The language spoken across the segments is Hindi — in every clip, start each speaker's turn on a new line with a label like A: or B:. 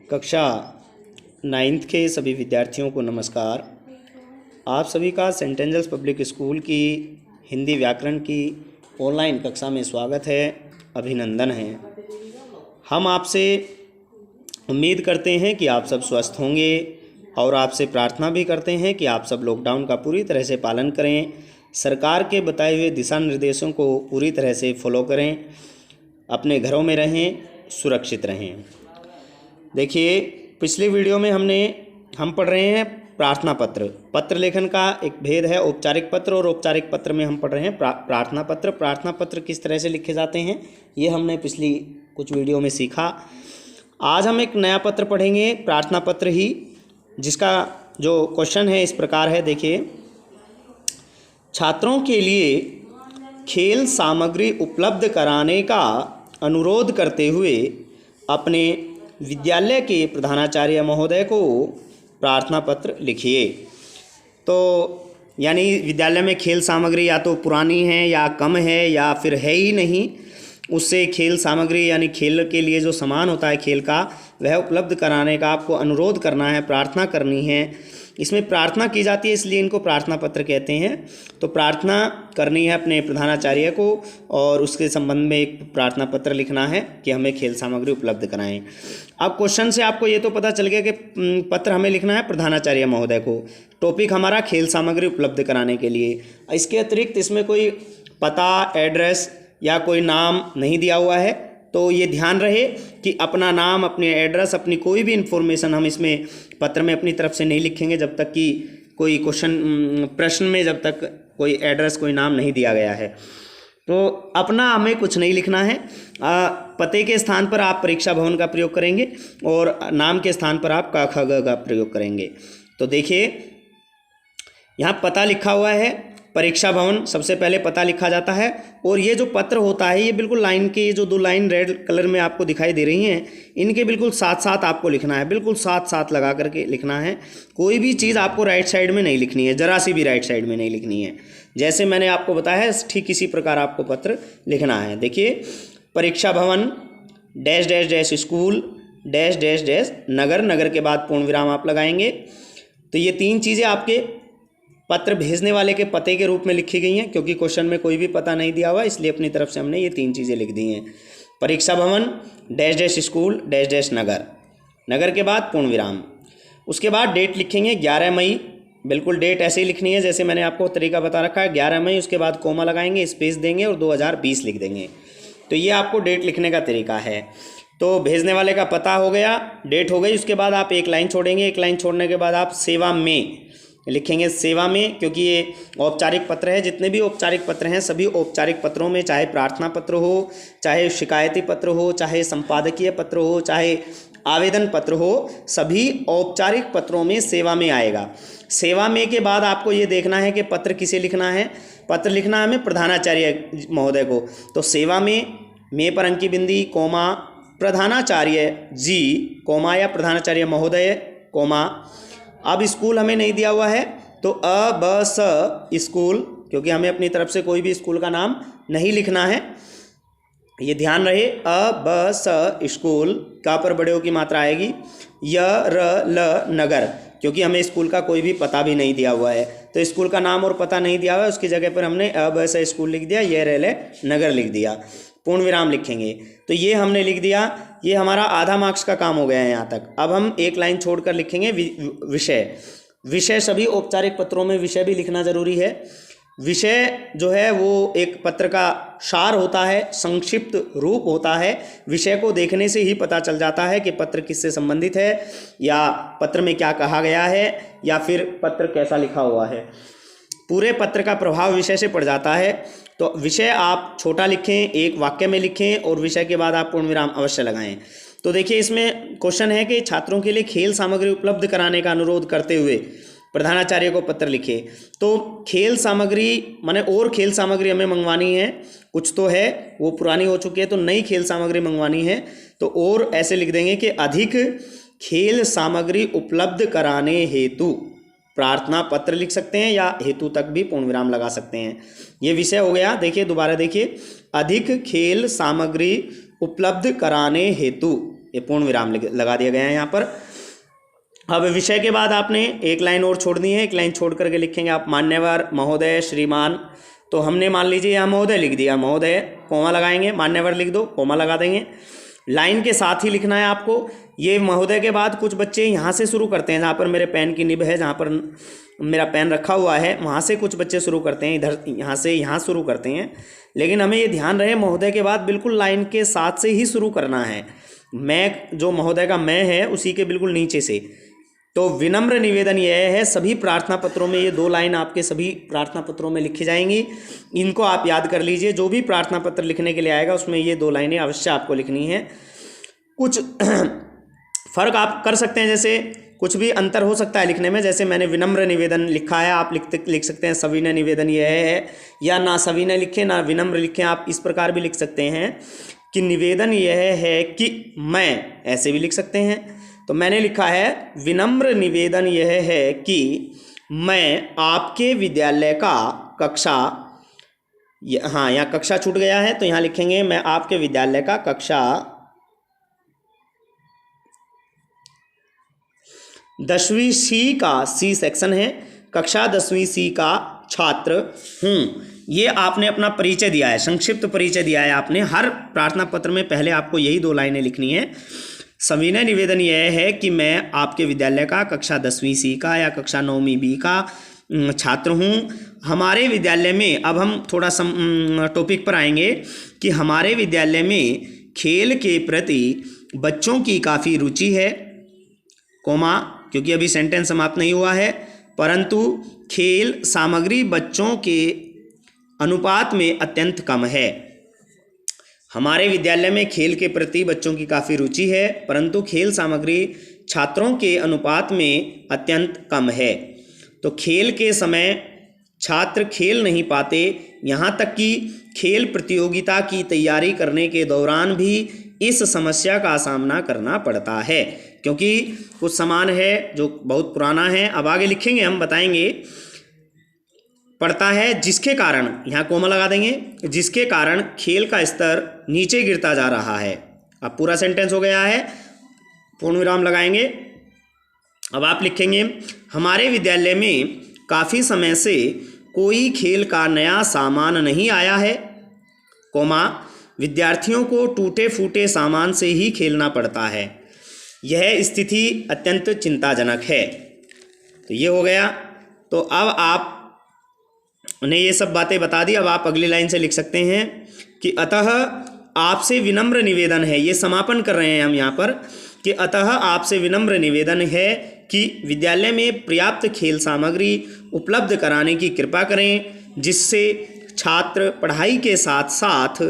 A: कक्षा 9th के सभी विद्यार्थियों को नमस्कार। आप सभी का सेंट एंजल्स पब्लिक स्कूल की हिंदी व्याकरण की ऑनलाइन कक्षा में स्वागत है, अभिनंदन है। हम आपसे उम्मीद करते हैं कि आप सब स्वस्थ होंगे और आपसे प्रार्थना भी करते हैं कि आप सब लॉकडाउन का पूरी तरह से पालन करें, सरकार के बताए हुए दिशा निर्देशों को पूरी तरह से फॉलो करें, अपने घरों में रहें, सुरक्षित रहें। देखिए, पिछले वीडियो में हम पढ़ रहे हैं प्रार्थना पत्र। पत्र लेखन का एक भेद है औपचारिक पत्र और औपचारिक पत्र में हम पढ़ रहे हैं प्रार्थना पत्र। प्रार्थना पत्र किस तरह से लिखे जाते हैं ये हमने पिछली कुछ वीडियो में सीखा। आज हम एक नया पत्र पढ़ेंगे, प्रार्थना पत्र ही, जिसका जो क्वेश्चन है इस प्रकार है। देखिए, छात्रों के लिए खेल सामग्री उपलब्ध कराने का अनुरोध करते हुए अपने विद्यालय के प्रधानाचार्य महोदय को प्रार्थना पत्र लिखिए। तो यानी विद्यालय में खेल सामग्री या तो पुरानी है या कम है या फिर है ही नहीं, उससे खेल सामग्री यानी खेल के लिए जो सामान होता है खेल का, वह उपलब्ध कराने का आपको अनुरोध करना है, प्रार्थना करनी है। इसमें प्रार्थना की जाती है, इसलिए इनको प्रार्थना पत्र कहते हैं। तो प्रार्थना करनी है अपने प्रधानाचार्य को और उसके संबंध में एक प्रार्थना पत्र लिखना है कि हमें खेल सामग्री उपलब्ध कराएं। अब क्वेश्चन से आपको ये तो पता चल गया कि पत्र हमें लिखना है प्रधानाचार्य महोदय को। टॉपिक हमारा खेल सामग्री उपलब्ध कराने के लिए। इसके अतिरिक्त इसमें कोई पता, एड्रेस या कोई नाम नहीं दिया हुआ है, तो ये ध्यान रहे कि अपना नाम, अपने एड्रेस, अपनी कोई भी इन्फॉर्मेशन हम इसमें पत्र में अपनी तरफ से नहीं लिखेंगे जब तक कि कोई प्रश्न में जब तक कोई एड्रेस, कोई नाम नहीं दिया गया है। तो अपना हमें कुछ नहीं लिखना है। पते के स्थान पर आप परीक्षा भवन का प्रयोग करेंगे और नाम के स्थान पर आप क ख ग का प्रयोग करेंगे। तो देखिए, यहाँ पता लिखा हुआ है परीक्षा भवन, सबसे पहले पता लिखा जाता है। और ये जो पत्र होता है ये बिल्कुल लाइन के, जो दो लाइन रेड कलर में आपको दिखाई दे रही हैं, इनके बिल्कुल साथ साथ आपको लिखना है, बिल्कुल साथ साथ लगा करके लिखना है। कोई भी चीज़ आपको राइट साइड में नहीं लिखनी है, जरा सी भी राइट साइड में नहीं लिखनी है। जैसे मैंने आपको बताया है ठीक इसी प्रकार आपको पत्र लिखना है। देखिए, परीक्षा भवन dash dash dash school dash dash dash नगर, नगर के बाद पूर्ण विराम आप लगाएंगे। तो ये तीन चीज़ें आपके पत्र भेजने वाले के पते के रूप में लिखी गई हैं, क्योंकि क्वेश्चन में कोई भी पता नहीं दिया हुआ, इसलिए अपनी तरफ से हमने ये तीन चीज़ें लिख दी हैं। परीक्षा भवन dash dash school dash dash नगर, नगर के बाद पूर्ण विराम। उसके बाद डेट लिखेंगे 11 मई, बिल्कुल डेट ऐसे ही लिखनी है जैसे मैंने आपको तरीका बता रखा है, 11 मई। उसके बाद कोमा लगाएंगे, स्पेस देंगे और 2020 लिख देंगे। तो ये आपको डेट लिखने का तरीका है। तो भेजने वाले का पता हो गया, डेट हो गई। उसके बाद आप एक लाइन छोड़ेंगे, एक लाइन छोड़ने के बाद आप सेवा में लिखेंगे, सेवा में, क्योंकि ये औपचारिक पत्र है। जितने भी औपचारिक पत्र हैं सभी औपचारिक पत्रों में, चाहे प्रार्थना पत्र हो, चाहे शिकायती पत्र हो, चाहे संपादकीय पत्र हो, चाहे आवेदन पत्र हो, सभी औपचारिक पत्रों में सेवा में आएगा। सेवा में के बाद आपको ये देखना है कि पत्र किसे लिखना है। पत्र लिखना है हमें प्रधानाचार्य महोदय को। तो सेवा में पर अंकी बिंदी, कोमा, प्रधानाचार्य जी, कोमा, या प्रधानाचार्य महोदय, कोमा। अब स्कूल हमें नहीं दिया हुआ है, तो अ ब स स्कूल, क्योंकि हमें अपनी तरफ से कोई भी स्कूल का नाम नहीं लिखना है, ये ध्यान रहे। अ ब स स्कूल, का पर बड़े ओ की मात्रा आएगी। य र ल नगर, क्योंकि हमें स्कूल का कोई भी पता भी नहीं दिया हुआ है, तो स्कूल का नाम और पता नहीं दिया हुआ है, उसकी जगह पर हमने अ ब स स्कूल लिख दिया, य र ल नगर लिख दिया। पूर्ण विराम लिखेंगे। तो ये हमने लिख दिया, ये हमारा आधा मार्क्स का काम हो गया है यहाँ तक। अब हम एक लाइन छोड़कर लिखेंगे विषय। विषय सभी औपचारिक पत्रों में विषय भी लिखना जरूरी है। विषय जो है वो एक पत्र का सार होता है, संक्षिप्त रूप होता है। विषय को देखने से ही पता चल जाता है कि पत्र किससे संबंधित है, या पत्र में क्या कहा गया है, या फिर पत्र कैसा लिखा हुआ है। पूरे पत्र का प्रभाव विषय से पड़ जाता है। तो विषय आप छोटा लिखें, एक वाक्य में लिखें, और विषय के बाद आप पूर्ण विराम अवश्य लगाएं। तो देखिए, इसमें क्वेश्चन है कि छात्रों के लिए खेल सामग्री उपलब्ध कराने का अनुरोध करते हुए प्रधानाचार्य को पत्र लिखे। तो खेल सामग्री माने और खेल सामग्री हमें मंगवानी है, कुछ तो है वो पुरानी हो चुकी है, तो नई खेल सामग्री मंगवानी है। तो और ऐसे लिख देंगे कि अधिक खेल सामग्री उपलब्ध कराने हेतु प्रार्थना पत्र लिख सकते हैं, या हेतु तक भी पूर्ण विराम लगा सकते हैं। ये विषय हो गया। देखिए, दोबारा देखिए, अधिक खेल सामग्री उपलब्ध कराने हेतु ये पूर्ण विराम लगा दिया गया है यहाँ पर। अब विषय के बाद आपने एक लाइन और छोड़ दी है, एक लाइन छोड़ करके लिखेंगे आप मान्यवर, महोदय, श्रीमान। तो हमने मान लीजिए यहाँ महोदय लिख दिया, महोदय कोमा लगाएंगे, मान्यवर लिख दो, कोमा लगा देंगे। लाइन के साथ ही लिखना है आपको। ये महोदय के बाद कुछ बच्चे यहाँ से शुरू करते हैं, जहाँ पर मेरे पेन की निब है, जहाँ पर मेरा पेन रखा हुआ है, वहाँ से कुछ बच्चे शुरू करते हैं, इधर यहाँ से यहाँ शुरू करते हैं। लेकिन हमें ये ध्यान रहे महोदय के बाद बिल्कुल लाइन के साथ से ही शुरू करना है। मैं जो महोदय का मैं है उसी के बिल्कुल नीचे से। तो विनम्र निवेदन यह है, सभी प्रार्थना पत्रों में ये 2 लाइन आपके सभी प्रार्थना पत्रों में लिखी जाएंगी। इनको आप याद कर लीजिए, जो भी प्रार्थना पत्र लिखने के लिए आएगा उसमें ये 2 लाइनें अवश्य आपको लिखनी है। कुछ फ़र्क आप कर सकते हैं, जैसे कुछ भी अंतर हो सकता है लिखने में। जैसे मैंने विनम्र निवेदन लिखा है, आप लिख सकते हैं सविनय निवेदन यह है, या ना सविनय लिखें ना विनम्र लिखें। आप इस प्रकार भी लिख सकते हैं कि निवेदन यह है कि मैं, ऐसे भी लिख सकते हैं। तो मैंने लिखा है विनम्र निवेदन यह है कि मैं आपके विद्यालय का कक्षा, हाँ यहाँ कक्षा छूट गया है तो यहाँ लिखेंगे मैं आपके विद्यालय का कक्षा 10वीं सी का, सी सेक्शन है, कक्षा 10वीं सी का छात्र हूँ। ये आपने अपना परिचय दिया है, संक्षिप्त परिचय दिया है आपने। हर प्रार्थना पत्र में पहले आपको यही 2 लाइनें लिखनी है। सविनय निवेदन यह है कि मैं आपके विद्यालय का कक्षा 10वीं सी का या कक्षा 9वीं बी का छात्र हूँ। हमारे विद्यालय में, अब हम थोड़ा टॉपिक पर आएंगे कि हमारे विद्यालय में खेल के प्रति बच्चों की काफ़ी रुचि है, कोमा, क्योंकि अभी सेंटेंस समाप्त नहीं हुआ है, परंतु खेल सामग्री बच्चों के अनुपात में अत्यंत कम है। हमारे विद्यालय में खेल के प्रति बच्चों की काफ़ी रुचि है, परंतु खेल सामग्री छात्रों के अनुपात में अत्यंत कम है। तो खेल के समय छात्र खेल नहीं पाते, यहाँ तक कि खेल प्रतियोगिता की तैयारी करने के दौरान भी इस समस्या का सामना करना पड़ता है। क्योंकि कुछ सामान है जो बहुत पुराना है, अब आगे लिखेंगे हम, बताएंगे, पड़ता है, जिसके कारण, यहाँ कोमा लगा देंगे, जिसके कारण खेल का स्तर नीचे गिरता जा रहा है। अब पूरा सेंटेंस हो गया है, पूर्ण विराम लगाएंगे। अब आप लिखेंगे हमारे विद्यालय में काफ़ी समय से कोई खेल का नया सामान नहीं आया है, कोमा, विद्यार्थियों को टूटे फूटे सामान से ही खेलना पड़ता है। यह स्थिति अत्यंत चिंताजनक है। तो ये हो गया। तो अब आप ने ये सब बातें बता दी। अब आप अगली लाइन से लिख सकते हैं कि अतः आपसे विनम्र निवेदन है, ये समापन कर रहे हैं हम यहाँ पर, कि अतः आपसे विनम्र निवेदन है कि विद्यालय में पर्याप्त खेल सामग्री उपलब्ध कराने की कृपा करें, जिससे छात्र पढ़ाई के साथ साथ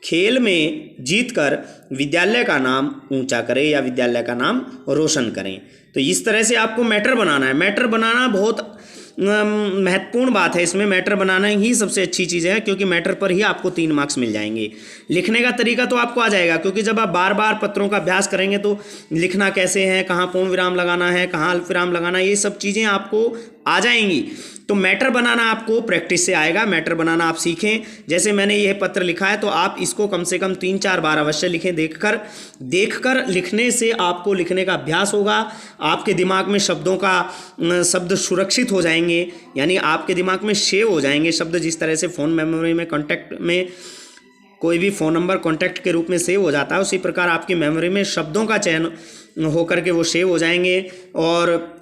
A: खेल में जीतकर विद्यालय का नाम ऊंचा करें या विद्यालय का नाम रोशन करें। तो इस तरह से आपको मैटर बनाना है। मैटर बनाना बहुत महत्वपूर्ण बात है, इसमें मैटर बनाना ही सबसे अच्छी चीज़ है, क्योंकि मैटर पर ही आपको 3 मार्क्स मिल जाएंगे। लिखने का तरीका तो आपको आ जाएगा, क्योंकि जब आप बार बार पत्रों का अभ्यास करेंगे तो लिखना कैसे है, कहाँ पूर्ण विराम लगाना है, कहाँ अल्प विराम लगाना है, ये सब चीज़ें आपको आ जाएंगी। तो मैटर बनाना आपको प्रैक्टिस से आएगा, मैटर बनाना आप सीखें। जैसे मैंने यह पत्र लिखा है तो आप इसको कम से कम 3-4 बार अवश्य लिखें। देखकर लिखने से आपको लिखने का अभ्यास होगा, आपके दिमाग में शब्द सुरक्षित हो जाएंगे, यानी आपके दिमाग में सेव हो जाएंगे शब्द। जिस तरह से फ़ोन मेमोरी में कॉन्टैक्ट में कोई भी फ़ोन नंबर कॉन्टैक्ट के रूप में सेव हो जाता है, उसी प्रकार आपकी मेमोरी में शब्दों का चयन होकर के वो सेव हो जाएंगे और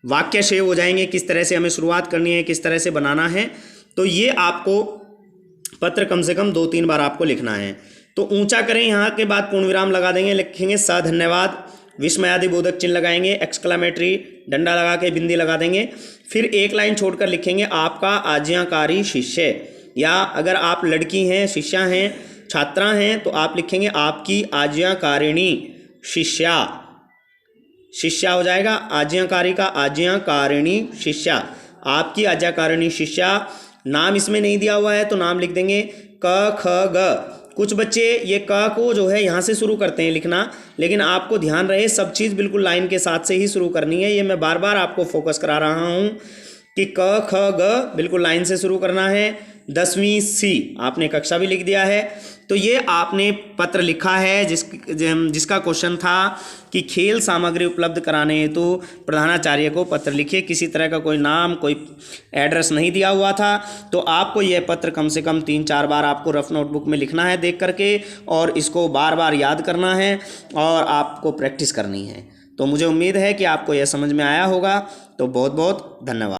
A: वाक्य सेव हो जाएंगे, किस तरह से हमें शुरुआत करनी है, किस तरह से बनाना है। तो ये आपको पत्र कम से कम 2-3 बार आपको लिखना है। तो ऊंचा करें, यहाँ के बाद पूर्ण विराम लगा देंगे, लिखेंगे स धन्यवाद, विस्मयादि बोधक चिन्ह लगाएंगे, एक्सक्लेमेटरी डंडा लगा के बिंदी लगा देंगे। फिर एक लाइन छोड़कर लिखेंगे आपका आज्ञाकारी शिष्य, या अगर आप लड़की हैं, शिष्या हैं, छात्रा हैं, तो आप लिखेंगे आपकी आज्ञाकारिणी शिष्या। शिष्या हो जाएगा, आज्ञाकारी का आज्ञाकारिणी शिष्या, आपकी आज्ञाकारिणी शिष्या। नाम इसमें नहीं दिया हुआ है तो नाम लिख देंगे क ख ग। कुछ बच्चे ये क को जो है यहाँ से शुरू करते हैं लिखना, लेकिन आपको ध्यान रहे सब चीज़ बिल्कुल लाइन के साथ से ही शुरू करनी है। ये मैं बार बार आपको फोकस करा रहा हूँ कि क ख ग बिल्कुल लाइन से शुरू करना है। 10वीं सी आपने कक्षा भी लिख दिया है। तो ये आपने पत्र लिखा है जिसका क्वेश्चन था कि खेल सामग्री उपलब्ध कराने हेतु प्रधानाचार्य को पत्र लिखिए। किसी तरह का कोई नाम, कोई एड्रेस नहीं दिया हुआ था। तो आपको यह पत्र कम से कम 3-4 बार आपको रफ नोटबुक में लिखना है देख करके, और इसको बार बार याद करना है और आपको प्रैक्टिस करनी है। तो मुझे उम्मीद है कि आपको यह समझ में आया होगा। तो बहुत बहुत धन्यवाद।